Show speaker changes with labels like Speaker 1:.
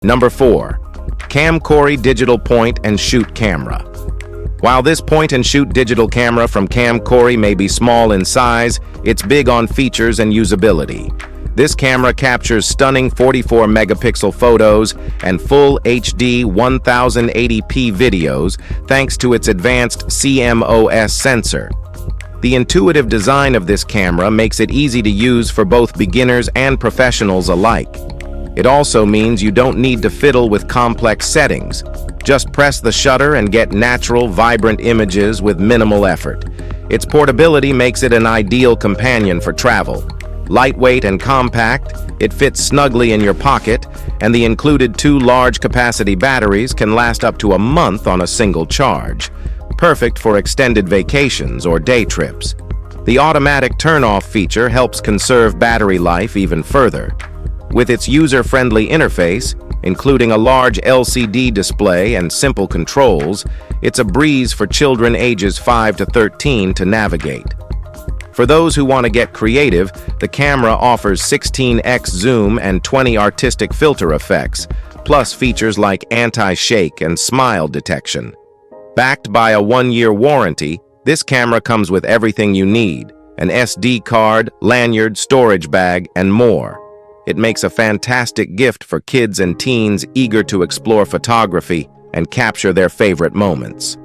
Speaker 1: Number 4. CAMKORY Digital Point and Shoot Camera. While this point-and-shoot digital camera from CAMKORY may be small in size, it's big on features and usability. This camera captures stunning 44-megapixel photos and full HD 1080p videos thanks to its advanced CMOS sensor. The intuitive design of this camera makes it easy to use for both beginners and professionals alike. It also means you don't need to fiddle with complex settings. Just press the shutter and get natural, vibrant images with minimal effort. Its portability makes it an ideal companion for travel. Lightweight and compact, it fits snugly in your pocket, and the included 2 large-capacity batteries can last up to a month on a single charge. Perfect for extended vacations or day trips. The automatic turn-off feature helps conserve battery life even further. With its user-friendly interface, including a large LCD display and simple controls, it's a breeze for children ages 5 to 13 to navigate. For those who want to get creative, the camera offers 16x zoom and 20 artistic filter effects, plus features like anti-shake and smile detection. Backed by a 1-year warranty, this camera comes with everything you need: an SD card, lanyard, storage bag, and more. It makes a fantastic gift for kids and teens eager to explore photography and capture their favorite moments.